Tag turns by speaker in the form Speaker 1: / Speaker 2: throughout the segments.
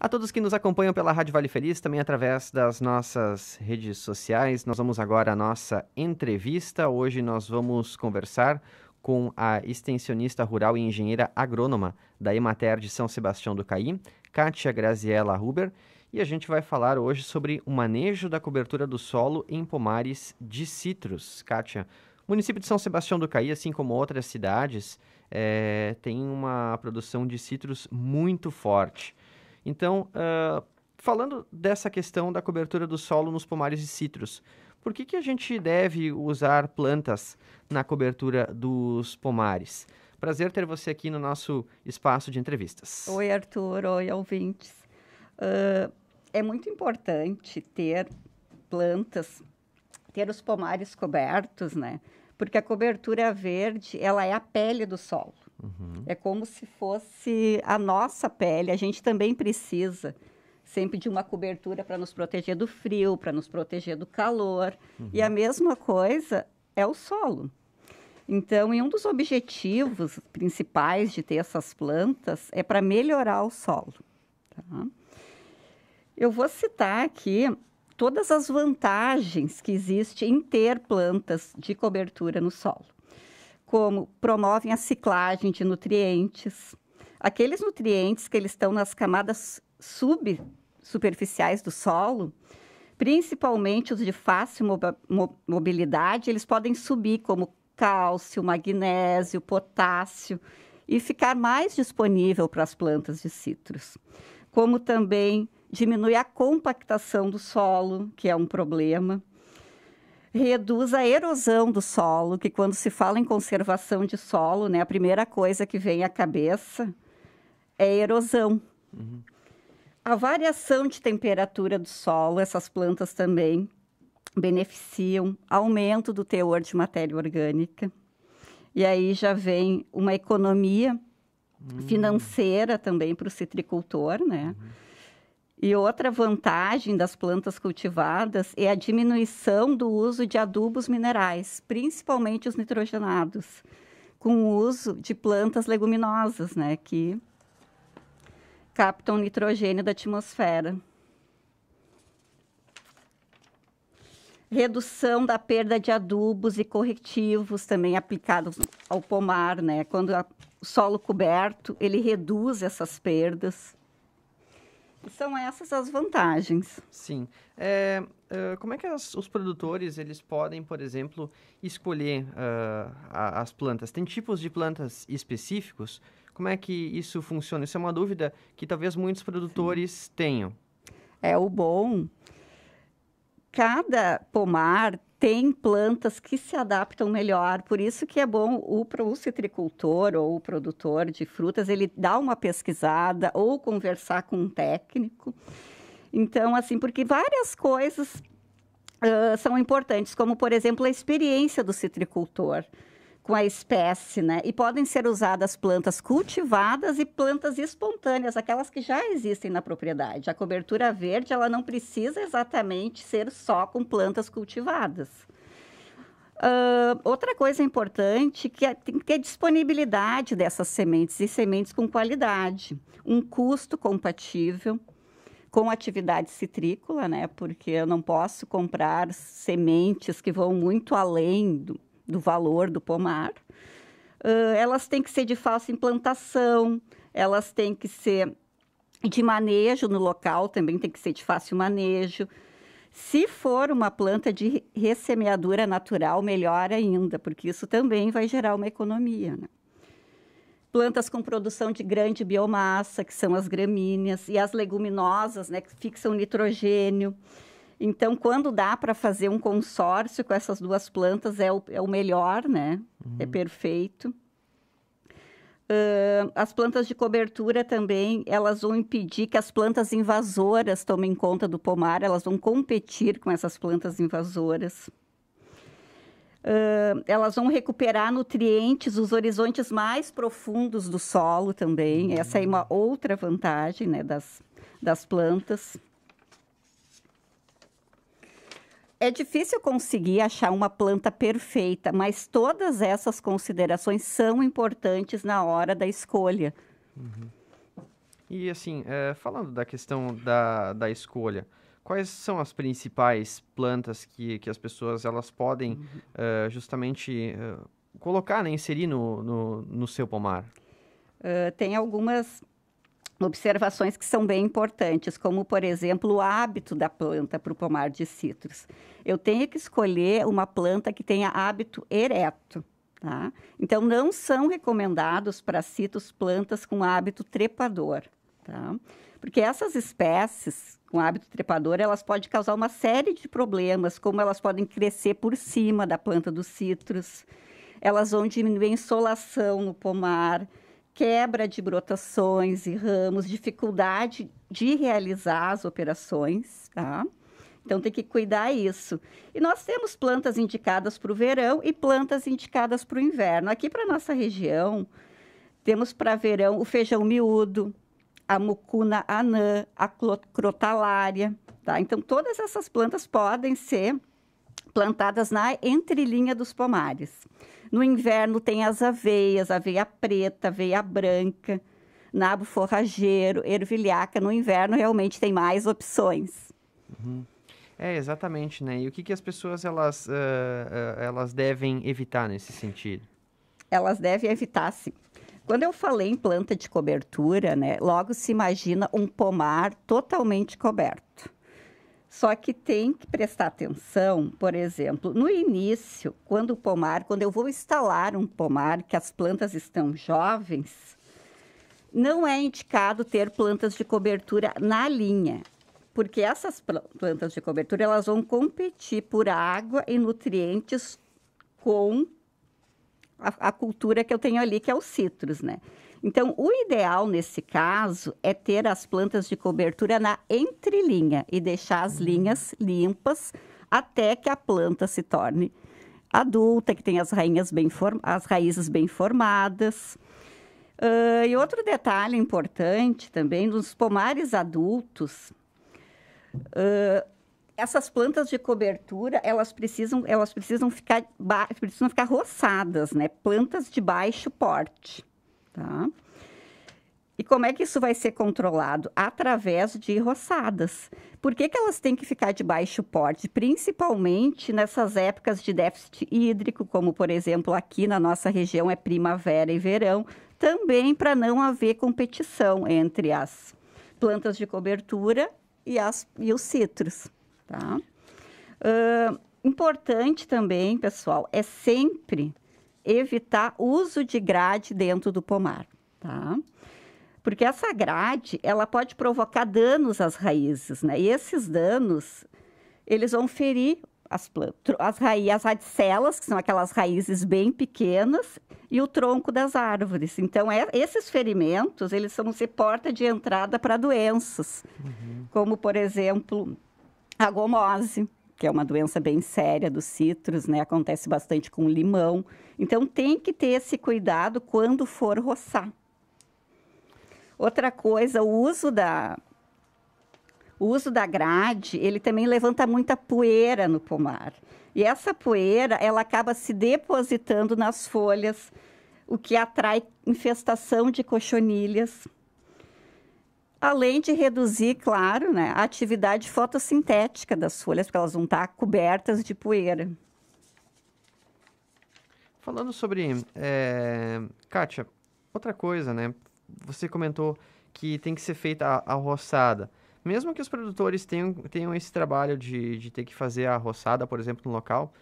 Speaker 1: A todos que nos acompanham pela Rádio Vale Feliz, também através das nossas redes sociais, nós vamos agora à nossa entrevista. Hoje nós vamos conversar com a extensionista rural e engenheira agrônoma da Emater de São Sebastião do Caí, Kátia Graziella Huber, e a gente vai falar hoje sobre o manejo da cobertura do solo em pomares de citros. Kátia, o município de São Sebastião do Caí, assim como outras cidades, tem uma produção de citros muito forte. Então, falando dessa questão da cobertura do solo nos pomares de citros, por que a gente deve usar plantas na cobertura dos pomares? Prazer ter você aqui no nosso espaço de entrevistas.
Speaker 2: Oi, Arthur. Oi, ouvintes. É muito importante ter plantas, ter os pomares cobertos, né? Porque a cobertura verde, ela é a pele do solo. Uhum. É como se fosse a nossa pele. A gente também precisa sempre de uma cobertura para nos proteger do frio, para nos proteger do calor. Uhum. E a mesma coisa é o solo. Então, um dos objetivos principais de ter essas plantas é para melhorar o solo. Tá? Eu vou citar aqui todas as vantagens que existem em ter plantas de cobertura no solo. Como promovem a ciclagem de nutrientes, aqueles nutrientes que eles estão nas camadas superficiais do solo, principalmente os de fácil mobilidade, eles podem subir como cálcio, magnésio, potássio e ficar mais disponível para as plantas de citros. Como também diminui a compactação do solo, que é um problema. Reduz a erosão do solo, que quando se fala em conservação de solo, né, a primeira coisa que vem à cabeça é a erosão. Uhum. A variação de temperatura do solo, essas plantas também beneficiam, aumento do teor de matéria orgânica. E aí já vem uma economia financeira também para o citricultor, né? Uhum. E outra vantagem das plantas cultivadas é a diminuição do uso de adubos minerais, principalmente os nitrogenados, com o uso de plantas leguminosas, né, que captam nitrogênio da atmosfera. Redução da perda de adubos e corretivos também aplicados ao pomar, né? Quando o solo coberto, ele reduz essas perdas. E são essas as vantagens.
Speaker 1: Sim. Como é que os produtores eles podem, por exemplo, escolher as plantas? Tem tipos de plantas específicos? Como é que isso funciona? Isso é uma dúvida que talvez muitos produtores tenham.
Speaker 2: O bom. Cada pomar tem plantas que se adaptam melhor, por isso que é bom o citricultor ou o produtor de frutas, ele dá uma pesquisada ou conversar com um técnico. Então, assim, porque várias coisas são importantes, como, por exemplo, a experiência do citricultor com a espécie, né? E podem ser usadas plantas cultivadas e plantas espontâneas, aquelas que já existem na propriedade. A cobertura verde, ela não precisa exatamente ser só com plantas cultivadas. Outra coisa importante que tem que ter disponibilidade dessas sementes e sementes com qualidade, um custo compatível com a atividade citrícola, né? Porque eu não posso comprar sementes que vão muito além do valor do pomar. Elas têm que ser de fácil implantação, elas têm que ser de manejo no local, também tem que ser de fácil manejo. Se for uma planta de ressemeadura natural, melhor ainda, porque isso também vai gerar uma economia, né? Plantas com produção de grande biomassa, que são as gramíneas, e as leguminosas, né, que fixam nitrogênio. Então, quando dá para fazer um consórcio com essas duas plantas, é o melhor, né? Uhum. É perfeito. As plantas de cobertura também, elas vão impedir que as plantas invasoras tomem conta do pomar, elas vão competir com essas plantas invasoras. Elas vão recuperar nutrientes, os horizontes mais profundos do solo também. Essa é uma outra vantagem, né, das plantas. É difícil conseguir achar uma planta perfeita, mas todas essas considerações são importantes na hora da escolha.
Speaker 1: Uhum. E assim, falando da questão da escolha, quais são as principais plantas que as pessoas elas podem justamente colocar, né, inserir no seu pomar?
Speaker 2: Tem algumas observações que são bem importantes, como, por exemplo, o hábito da planta para o pomar de citros. Eu tenho que escolher uma planta que tenha hábito ereto, tá? Então, não são recomendados para citros plantas com hábito trepador, tá? Porque essas espécies com hábito trepador, elas podem causar uma série de problemas, como elas podem crescer por cima da planta dos citros, elas vão diminuir a insolação no pomar, quebra de brotações e ramos, dificuldade de realizar as operações, tá? Então, tem que cuidar isso. E nós temos plantas indicadas para o verão e plantas indicadas para o inverno. Aqui para a nossa região, temos para verão o feijão miúdo, a mucuna anã, a crotalária, tá? Então, todas essas plantas podem ser plantadas na entrelinha dos pomares. No inverno tem as aveias, aveia preta, aveia branca, nabo forrageiro, ervilhaca. No inverno realmente tem mais opções.
Speaker 1: Uhum. Exatamente, né? E o que as pessoas elas devem evitar nesse sentido?
Speaker 2: Elas devem evitar, sim. Quando eu falei em planta de cobertura, né, logo se imagina um pomar totalmente coberto. Só que tem que prestar atenção, por exemplo, no início, quando eu vou instalar um pomar, que as plantas estão jovens, não é indicado ter plantas de cobertura na linha, porque essas plantas de cobertura, elas vão competir por água e nutrientes com a cultura que eu tenho ali, que é os citros, né? Então, o ideal nesse caso é ter as plantas de cobertura na entrelinha e deixar as linhas limpas até que a planta se torne adulta, que tenha as raízes bem formadas. E outro detalhe importante também, nos pomares adultos, essas plantas de cobertura, elas precisam ficar roçadas, né? Plantas de baixo porte. Tá? E como é que isso vai ser controlado? Através de roçadas. Por que elas têm que ficar de baixo porte? Principalmente nessas épocas de déficit hídrico, como, por exemplo, aqui na nossa região é primavera e verão, também para não haver competição entre as plantas de cobertura e os citros. Tá? Importante também, pessoal, é sempre evitar uso de grade dentro do pomar, tá? Porque essa grade, ela pode provocar danos às raízes, né? E esses danos, eles vão ferir as plantas, as radicelas, que são aquelas raízes bem pequenas, e o tronco das árvores. Então, esses ferimentos, eles vão ser porta de entrada para doenças, como, por exemplo, a gomose, que é uma doença bem séria dos citros, né? Acontece bastante com limão. Então, tem que ter esse cuidado quando for roçar. Outra coisa, o uso da grade, ele também levanta muita poeira no pomar. E essa poeira, ela acaba se depositando nas folhas, o que atrai infestação de cochonilhas. Além de reduzir, claro, né, a atividade fotossintética das folhas, porque elas vão estar cobertas de poeira.
Speaker 1: Falando sobre, Kátia, outra coisa, né? Você comentou que tem que ser feita a roçada. Mesmo que os produtores tenham esse trabalho de ter que fazer a roçada, por exemplo, no local,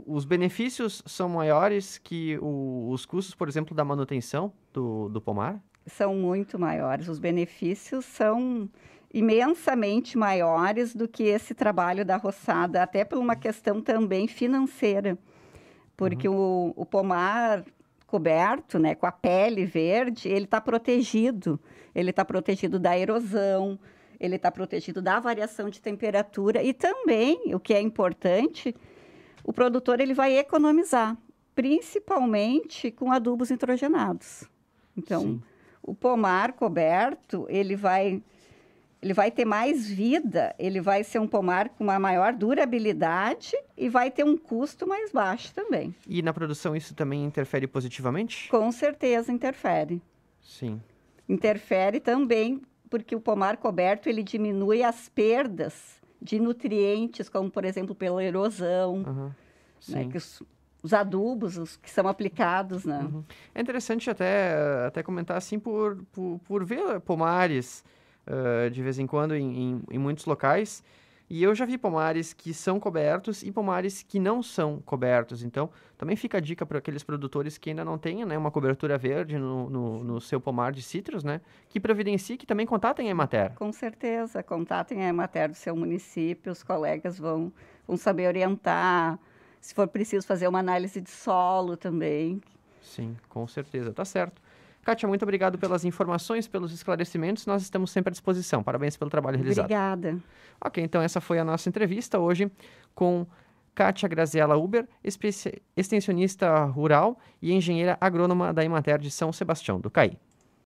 Speaker 1: os benefícios são maiores que os custos, por exemplo, da manutenção do pomar?
Speaker 2: São muito maiores. Os benefícios são imensamente maiores do que esse trabalho da roçada, até por uma questão também financeira. Porque o pomar coberto, né, com a pele verde, ele está protegido. Ele está protegido da erosão, ele está protegido da variação de temperatura e também, o que é importante, o produtor ele vai economizar, principalmente com adubos nitrogenados. Então, sim, o pomar coberto, ele vai ter mais vida, ele vai ser um pomar com uma maior durabilidade e vai ter um custo mais baixo também.
Speaker 1: E na produção isso também interfere positivamente?
Speaker 2: Com certeza interfere.
Speaker 1: Sim.
Speaker 2: Interfere também porque o pomar coberto ele diminui as perdas de nutrientes, como, por exemplo, pela erosão, né,
Speaker 1: Sim.
Speaker 2: que os adubos os que são aplicados, né?
Speaker 1: É interessante até comentar assim por ver pomares de vez em quando em muitos locais. E eu já vi pomares que são cobertos e pomares que não são cobertos. Então, também fica a dica para aqueles produtores que ainda não têm, né, uma cobertura verde no seu pomar de citros, né? Que providencie, que também contatem a Emater.
Speaker 2: Com certeza, contatem a Emater do seu município, os colegas vão saber orientar. Se for preciso fazer uma análise de solo também.
Speaker 1: Sim, com certeza, tá certo. Kátia, muito obrigado pelas informações, pelos esclarecimentos. Nós estamos sempre à disposição. Parabéns pelo trabalho realizado.
Speaker 2: Obrigada.
Speaker 1: Ok, então essa foi a nossa entrevista hoje com Kátia Graziella Huber, extensionista rural e engenheira agrônoma da Emater de São Sebastião do Caí.